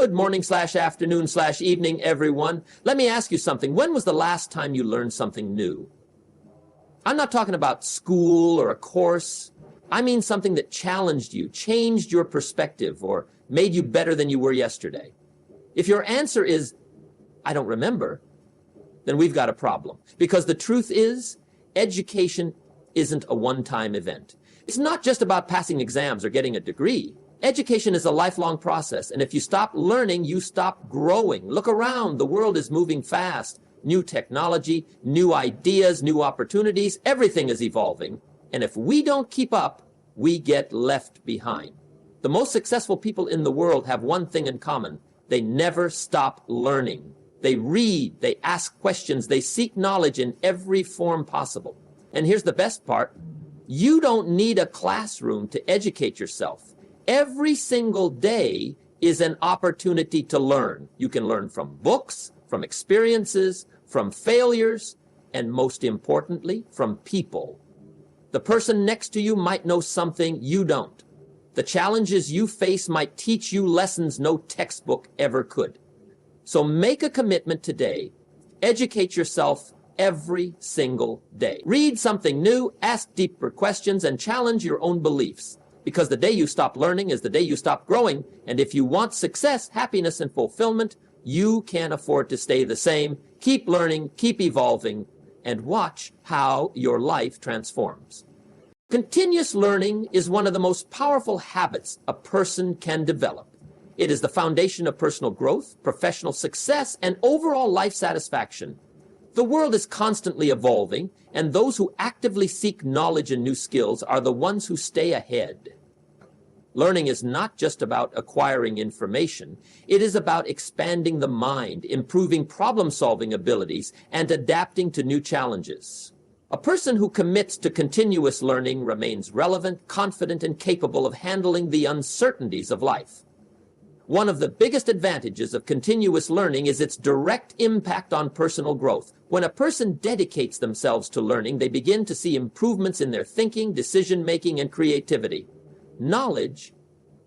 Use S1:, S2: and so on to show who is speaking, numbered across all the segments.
S1: Good morning/afternoon/evening, everyone. Let me ask you something. When was the last time you learned something new? I'm not talking about school or a course. I mean something that challenged you, changed your perspective, or made you better than you were yesterday. If your answer is, I don't remember, then we've got a problem. Because the truth is, education isn't a one-time event. It's not just about passing exams or getting a degree. Education is a lifelong process, and if you stop learning, you stop growing. Look around. The world is moving fast. New technology, new ideas, new opportunities, everything is evolving. And if we don't keep up, we get left behind. The most successful people in the world have one thing in common. They never stop learning. They read, they ask questions, they seek knowledge in every form possible. And here's the best part. You don't need a classroom to educate yourself. Every single day is an opportunity to learn. You can learn from books, from experiences, from failures, and most importantly, from people. The person next to you might know something you don't. The challenges you face might teach you lessons no textbook ever could. So make a commitment today. Educate yourself every single day. Read something new, ask deeper questions, and challenge your own beliefs. Because the day you stop learning is the day you stop growing. And if you want success, happiness, and fulfillment, you can't afford to stay the same. Keep learning, keep evolving, and watch how your life transforms. Continuous learning is one of the most powerful habits a person can develop. It is the foundation of personal growth, professional success, and overall life satisfaction. The world is constantly evolving, and those who actively seek knowledge and new skills are the ones who stay ahead. Learning is not just about acquiring information. It is about expanding the mind, improving problem-solving abilities, and adapting to new challenges. A person who commits to continuous learning remains relevant, confident, and capable of handling the uncertainties of life. One of the biggest advantages of continuous learning is its direct impact on personal growth. When a person dedicates themselves to learning, they begin to see improvements in their thinking, decision-making, and creativity. Knowledge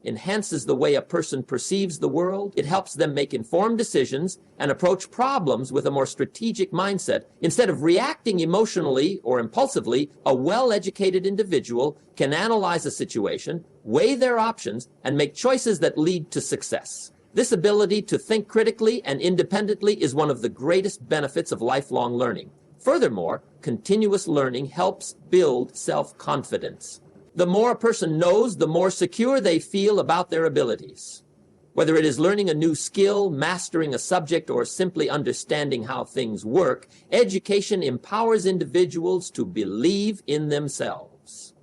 S1: enhances the way a person perceives the world. It helps them make informed decisions and approach problems with a more strategic mindset. Instead of reacting emotionally or impulsively, a well-educated individual can analyze a situation, weigh their options, and make choices that lead to success. This ability to think critically and independently is one of the greatest benefits of lifelong learning. Furthermore, continuous learning helps build self-confidence. The more a person knows, the more secure they feel about their abilities. Whether it is learning a new skill, mastering a subject, or simply understanding how things work, education empowers individuals to believe in themselves.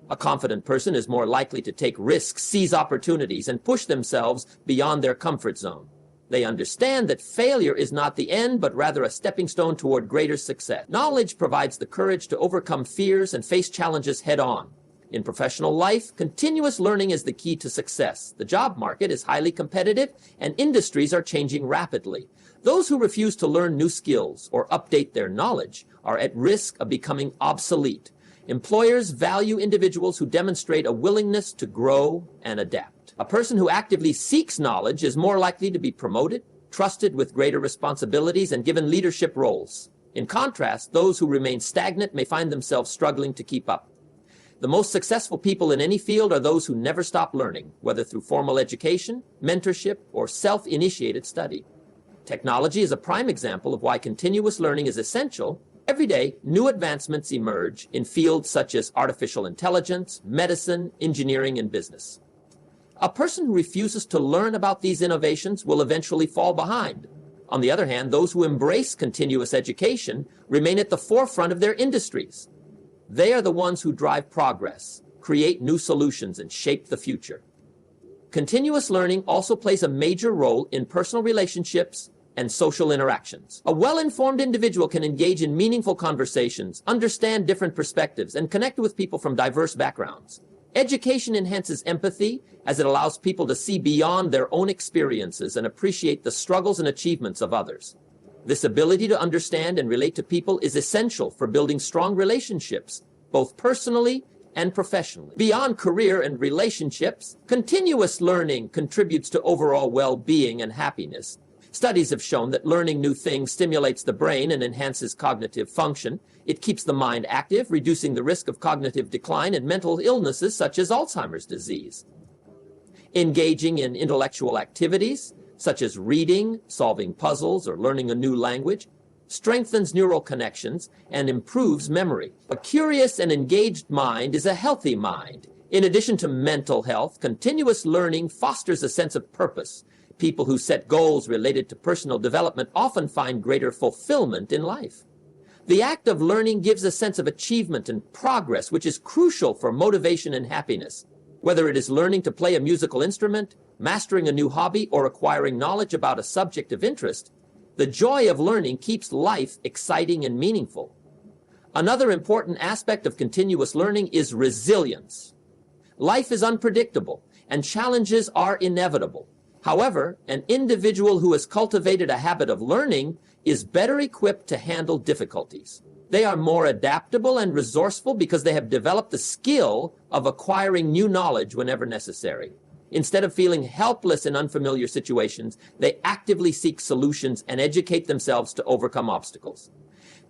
S1: A confident person is more likely to take risks, seize opportunities, and push themselves beyond their comfort zone. They understand that failure is not the end, but rather a stepping stone toward greater success. Knowledge provides the courage to overcome fears and face challenges head-on. In professional life, continuous learning is the key to success. The job market is highly competitive, and industries are changing rapidly. Those who refuse to learn new skills or update their knowledge are at risk of becoming obsolete. Employers value individuals who demonstrate a willingness to grow and adapt. A person who actively seeks knowledge is more likely to be promoted, trusted with greater responsibilities, and given leadership roles. In contrast, those who remain stagnant may find themselves struggling to keep up. The most successful people in any field are those who never stop learning, whether through formal education, mentorship, or self-initiated study. Technology is a prime example of why continuous learning is essential. Every day, new advancements emerge in fields such as artificial intelligence, medicine, engineering, and business. A person who refuses to learn about these innovations will eventually fall behind. On the other hand, those who embrace continuous education remain at the forefront of their industries. They are the ones who drive progress, create new solutions, and shape the future. Continuous learning also plays a major role in personal relationships and social interactions. A well-informed individual can engage in meaningful conversations, understand different perspectives, and connect with people from diverse backgrounds. Education enhances empathy as it allows people to see beyond their own experiences and appreciate the struggles and achievements of others. This ability to understand and relate to people is essential for building strong relationships, both personally and professionally. Beyond career and relationships, continuous learning contributes to overall well-being and happiness. Studies have shown that learning new things stimulates the brain and enhances cognitive function. It keeps the mind active, reducing the risk of cognitive decline and mental illnesses such as Alzheimer's disease. Engaging in intellectual activities, such as reading, solving puzzles, or learning a new language, strengthens neural connections and improves memory. A curious and engaged mind is a healthy mind. In addition to mental health, continuous learning fosters a sense of purpose. People who set goals related to personal development often find greater fulfillment in life. The act of learning gives a sense of achievement and progress, which is crucial for motivation and happiness. Whether it is learning to play a musical instrument, mastering a new hobby, or acquiring knowledge about a subject of interest, the joy of learning keeps life exciting and meaningful. Another important aspect of continuous learning is resilience. Life is unpredictable, and challenges are inevitable. However, an individual who has cultivated a habit of learning is better equipped to handle difficulties. They are more adaptable and resourceful because they have developed the skill of acquiring new knowledge whenever necessary. Instead of feeling helpless in unfamiliar situations, they actively seek solutions and educate themselves to overcome obstacles.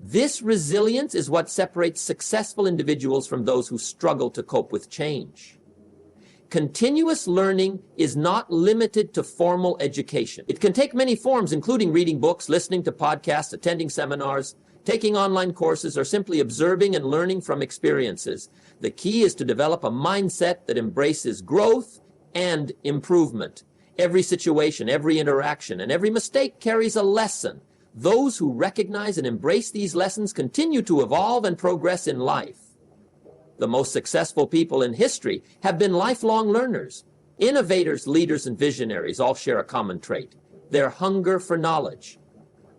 S1: This resilience is what separates successful individuals from those who struggle to cope with change. Continuous learning is not limited to formal education. It can take many forms, including reading books, listening to podcasts, attending seminars, taking online courses, or simply observing and learning from experiences. The key is to develop a mindset that embraces growth and improvement. Every situation, every interaction, and every mistake carries a lesson. Those who recognize and embrace these lessons continue to evolve and progress in life. The most successful people in history have been lifelong learners. Innovators, leaders, and visionaries all share a common trait: their hunger for knowledge.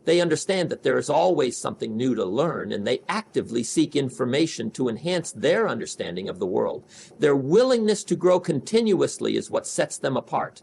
S1: They understand that there is always something new to learn, and they actively seek information to enhance their understanding of the world. Their willingness to grow continuously is what sets them apart.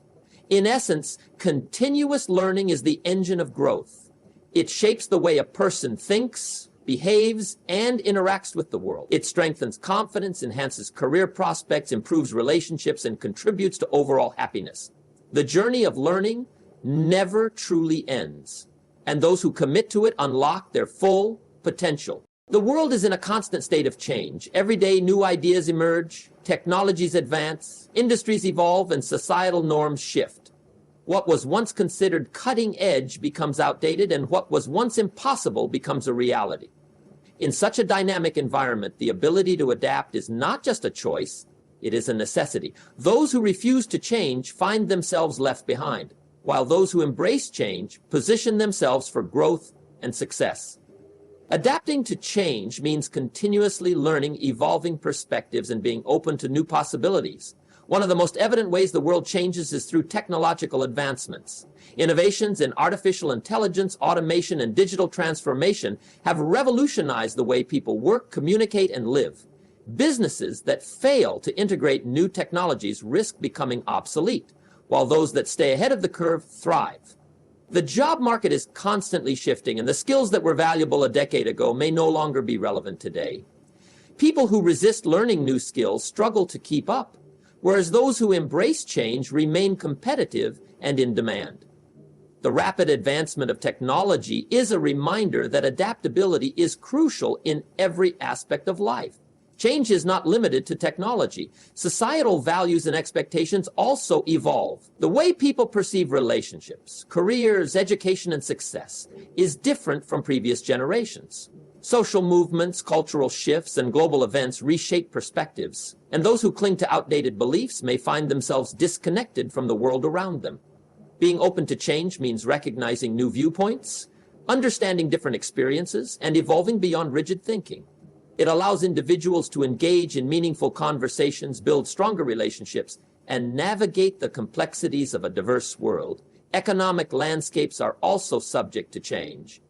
S1: In essence, continuous learning is the engine of growth. It shapes the way a person thinks, behaves, and interacts with the world. It strengthens confidence, enhances career prospects, improves relationships, and contributes to overall happiness. The journey of learning never truly ends, and those who commit to it unlock their full potential. The world is in a constant state of change. Every day, new ideas emerge, technologies advance, industries evolve, and societal norms shift. What was once considered cutting edge becomes outdated, and what was once impossible becomes a reality. In such a dynamic environment, the ability to adapt is not just a choice, it is a necessity. Those who refuse to change find themselves left behind, while those who embrace change position themselves for growth and success. Adapting to change means continuously learning evolving perspectives and being open to new possibilities. One of the most evident ways the world changes is through technological advancements. Innovations in artificial intelligence, automation, and digital transformation have revolutionized the way people work, communicate, and live. Businesses that fail to integrate new technologies risk becoming obsolete, while those that stay ahead of the curve thrive. The job market is constantly shifting, and the skills that were valuable a decade ago may no longer be relevant today. People who resist learning new skills struggle to keep up, whereas those who embrace change remain competitive and in demand. The rapid advancement of technology is a reminder that adaptability is crucial in every aspect of life. Change is not limited to technology. Societal values and expectations also evolve. The way people perceive relationships, careers, education, and success is different from previous generations. Social movements, cultural shifts, and global events reshape perspectives, and those who cling to outdated beliefs may find themselves disconnected from the world around them. Being open to change means recognizing new viewpoints, understanding different experiences, and evolving beyond rigid thinking. It allows individuals to engage in meaningful conversations, build stronger relationships, and navigate the complexities of a diverse world. Economic landscapes are also subject to change.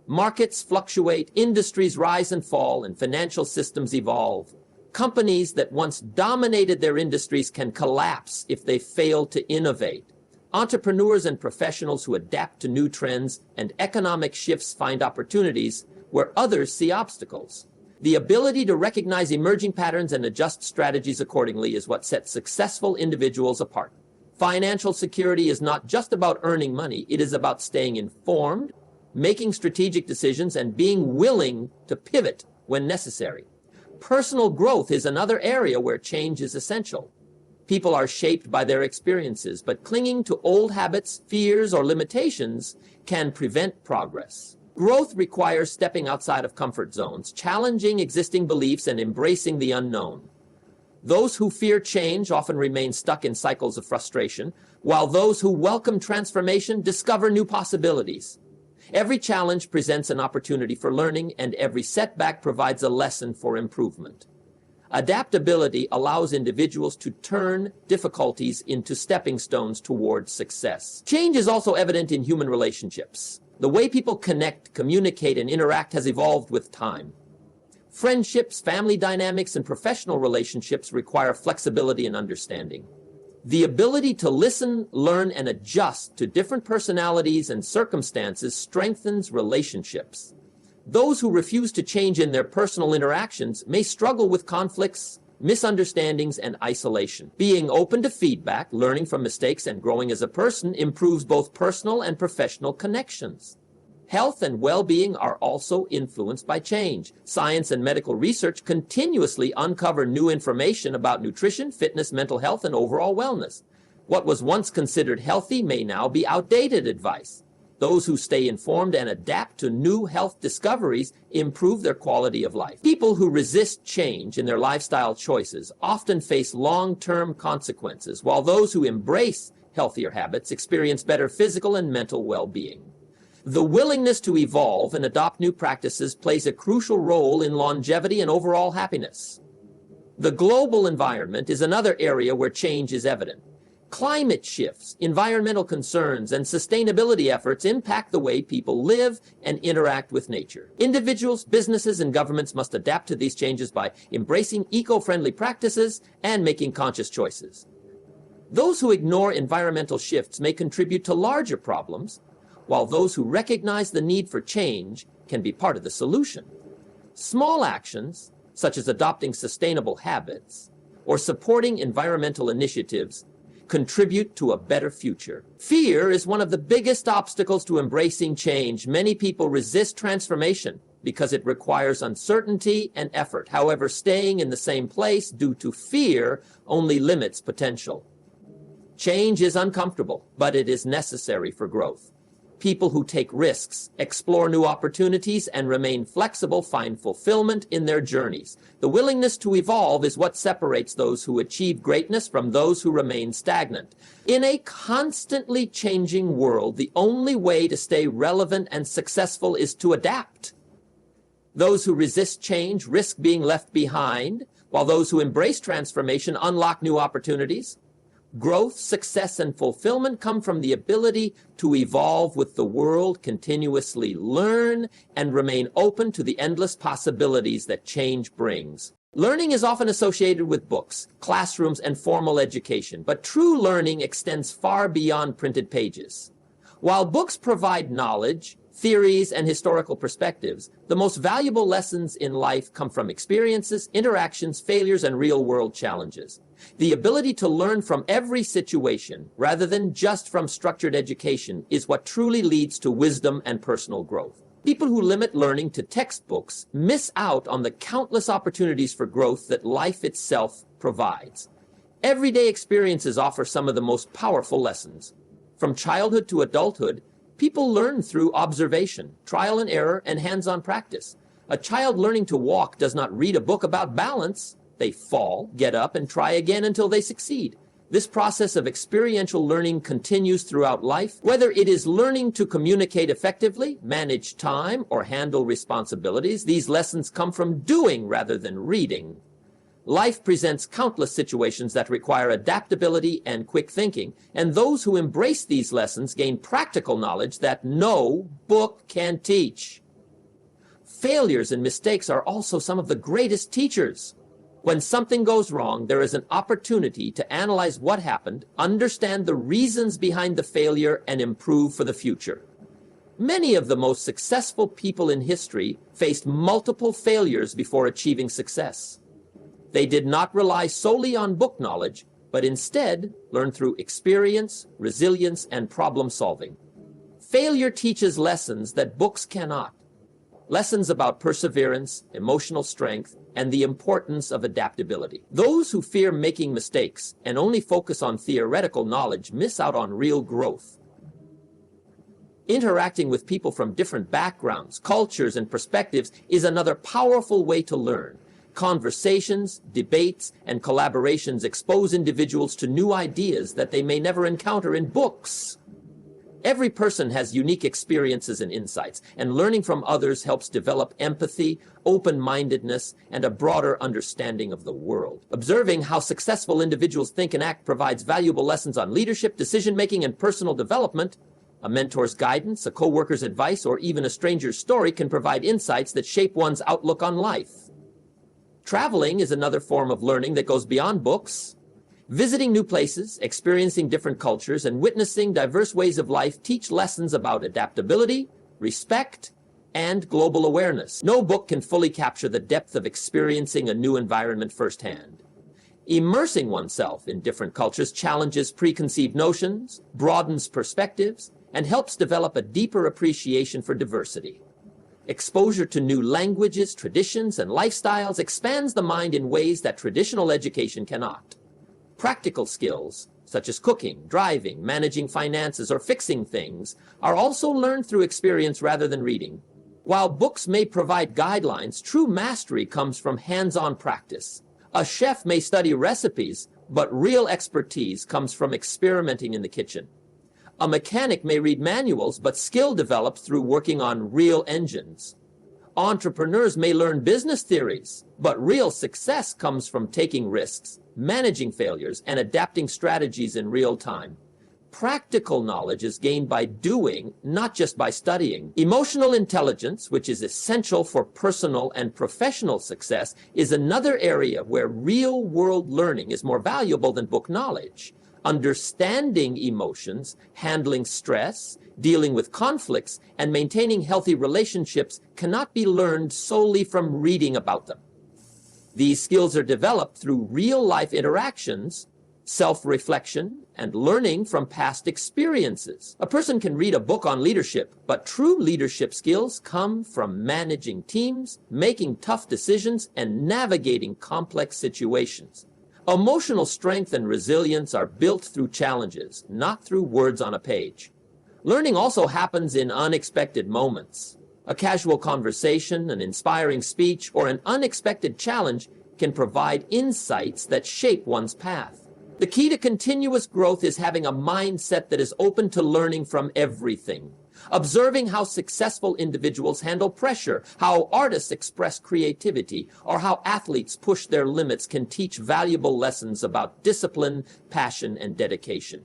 S1: Markets fluctuate, industries rise and fall, and financial systems evolve. Companies that once dominated their industries can collapse if they fail to innovate. Entrepreneurs and professionals who adapt to new trends and economic shifts find opportunities where others see obstacles. The ability to recognize emerging patterns and adjust strategies accordingly is what sets successful individuals apart. Financial security is not just about earning money. It is about staying informed, making strategic decisions, and being willing to pivot when necessary. Personal growth is another area where change is essential. People are shaped by their experiences, but clinging to old habits, fears, or limitations can prevent progress. Growth requires stepping outside of comfort zones, challenging existing beliefs, and embracing the unknown. Those who fear change often remain stuck in cycles of frustration, while those who welcome transformation discover new possibilities. Every challenge presents an opportunity for learning, and every setback provides a lesson for improvement. Adaptability allows individuals to turn difficulties into stepping stones towards success. Change is also evident in human relationships. The way people connect, communicate, and interact has evolved with time. Friendships, family dynamics, and professional relationships require flexibility and understanding. The ability to listen, learn, and adjust to different personalities and circumstances strengthens relationships. Those who refuse to change in their personal interactions may struggle with conflicts, misunderstandings, and isolation. Being open to feedback, learning from mistakes, and growing as a person improves both personal and professional connections. Health and well-being are also influenced by change. Science and medical research continuously uncover new information about nutrition, fitness, mental health, and overall wellness. What was once considered healthy may now be outdated advice. Those who stay informed and adapt to new health discoveries improve their quality of life. People who resist change in their lifestyle choices often face long-term consequences, while those who embrace healthier habits experience better physical and mental well-being. The willingness to evolve and adopt new practices plays a crucial role in longevity and overall happiness. The global environment is another area where change is evident. Climate shifts, environmental concerns, and sustainability efforts impact the way people live and interact with nature. Individuals, businesses, and governments must adapt to these changes by embracing eco-friendly practices and making conscious choices. Those who ignore environmental shifts may contribute to larger problems, while those who recognize the need for change can be part of the solution. Small actions, such as adopting sustainable habits or supporting environmental initiatives, contribute to a better future. Fear is one of the biggest obstacles to embracing change. Many people resist transformation because it requires uncertainty and effort. However, staying in the same place due to fear only limits potential. Change is uncomfortable, but it is necessary for growth. People who take risks, explore new opportunities, and remain flexible find fulfillment in their journeys. The willingness to evolve is what separates those who achieve greatness from those who remain stagnant. In a constantly changing world, the only way to stay relevant and successful is to adapt. Those who resist change risk being left behind, while those who embrace transformation unlock new opportunities. Growth, success, and fulfillment come from the ability to evolve with the world, continuously learn, and remain open to the endless possibilities that change brings. Learning is often associated with books, classrooms, and formal education, but true learning extends far beyond printed pages. While books provide knowledge, theories, and historical perspectives, the most valuable lessons in life come from experiences, interactions, failures, and real-world challenges. The ability to learn from every situation, rather than just from structured education, is what truly leads to wisdom and personal growth. People who limit learning to textbooks miss out on the countless opportunities for growth that life itself provides. Everyday experiences offer some of the most powerful lessons. From childhood to adulthood, people learn through observation, trial and error, and hands-on practice. A child learning to walk does not read a book about balance. They fall, get up, and try again until they succeed. This process of experiential learning continues throughout life. Whether it is learning to communicate effectively, manage time, or handle responsibilities, these lessons come from doing rather than reading. Life presents countless situations that require adaptability and quick thinking, and those who embrace these lessons gain practical knowledge that no book can teach. Failures and mistakes are also some of the greatest teachers. When something goes wrong, there is an opportunity to analyze what happened, understand the reasons behind the failure, and improve for the future. Many of the most successful people in history faced multiple failures before achieving success. They did not rely solely on book knowledge, but instead learned through experience, resilience, and problem solving. Failure teaches lessons that books cannot. Lessons about perseverance, emotional strength, and the importance of adaptability. Those who fear making mistakes and only focus on theoretical knowledge miss out on real growth. Interacting with people from different backgrounds, cultures, and perspectives is another powerful way to learn. Conversations, debates, and collaborations expose individuals to new ideas that they may never encounter in books. Every person has unique experiences and insights, and learning from others helps develop empathy, open-mindedness, and a broader understanding of the world. Observing how successful individuals think and act provides valuable lessons on leadership, decision-making, and personal development. A mentor's guidance, a coworker's advice, or even a stranger's story can provide insights that shape one's outlook on life. Traveling is another form of learning that goes beyond books. Visiting new places, experiencing different cultures, and witnessing diverse ways of life teach lessons about adaptability, respect, and global awareness. No book can fully capture the depth of experiencing a new environment firsthand. Immersing oneself in different cultures challenges preconceived notions, broadens perspectives, and helps develop a deeper appreciation for diversity. Exposure to new languages, traditions, and lifestyles expands the mind in ways that traditional education cannot. Practical skills, such as cooking, driving, managing finances, or fixing things, are also learned through experience rather than reading. While books may provide guidelines, true mastery comes from hands-on practice. A chef may study recipes, but real expertise comes from experimenting in the kitchen. A mechanic may read manuals, but skill develops through working on real engines. Entrepreneurs may learn business theories, but real success comes from taking risks, managing failures, and adapting strategies in real time. Practical knowledge is gained by doing, not just by studying. Emotional intelligence, which is essential for personal and professional success, is another area where real-world learning is more valuable than book knowledge. Understanding emotions, handling stress, dealing with conflicts, and maintaining healthy relationships cannot be learned solely from reading about them. These skills are developed through real-life interactions, self-reflection, and learning from past experiences. A person can read a book on leadership, but true leadership skills come from managing teams, making tough decisions, and navigating complex situations. Emotional strength and resilience are built through challenges, not through words on a page. Learning also happens in unexpected moments. A casual conversation, an inspiring speech, or an unexpected challenge can provide insights that shape one's path. The key to continuous growth is having a mindset that is open to learning from everything. Observing how successful individuals handle pressure, how artists express creativity, or how athletes push their limits can teach valuable lessons about discipline, passion, and dedication.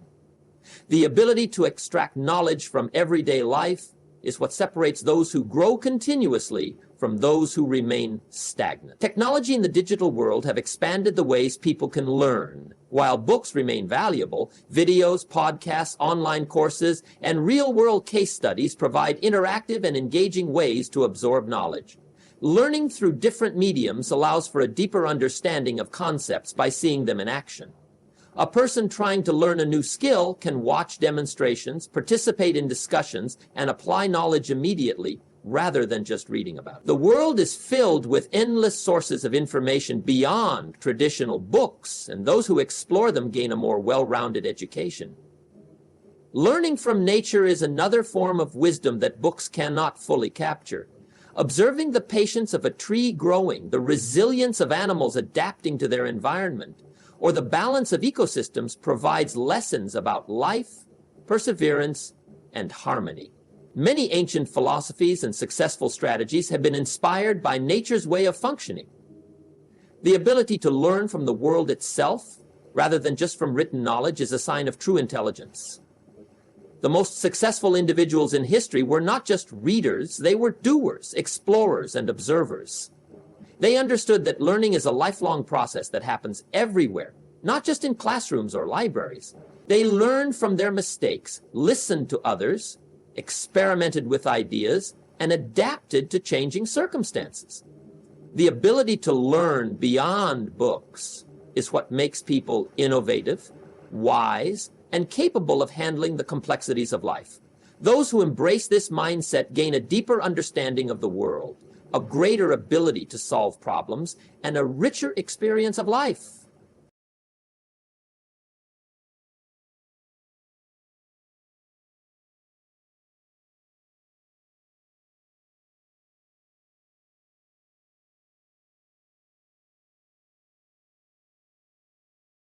S1: The ability to extract knowledge from everyday life is what separates those who grow continuously from those who remain stagnant. Technology and the digital world have expanded the ways people can learn. While books remain valuable, videos, podcasts, online courses, and real-world case studies provide interactive and engaging ways to absorb knowledge. Learning through different mediums allows for a deeper understanding of concepts by seeing them in action. A person trying to learn a new skill can watch demonstrations, participate in discussions, and apply knowledge immediately, rather than just reading about it. The world is filled with endless sources of information beyond traditional books, and those who explore them gain a more well-rounded education. Learning from nature is another form of wisdom that books cannot fully capture. Observing the patience of a tree growing, the resilience of animals adapting to their environment, or the balance of ecosystems provides lessons about life, perseverance, and harmony. Many ancient philosophies and successful strategies have been inspired by nature's way of functioning. The ability to learn from the world itself, rather than just from written knowledge, is a sign of true intelligence. The most successful individuals in history were not just readers, they were doers, explorers, and observers. They understood that learning is a lifelong process that happens everywhere, not just in classrooms or libraries. They learned from their mistakes, listened to others, experimented with ideas, and adapted to changing circumstances. The ability to learn beyond books is what makes people innovative, wise, and capable of handling the complexities of life. Those who embrace this mindset gain a deeper understanding of the world, a greater ability to solve problems, and a richer experience of life.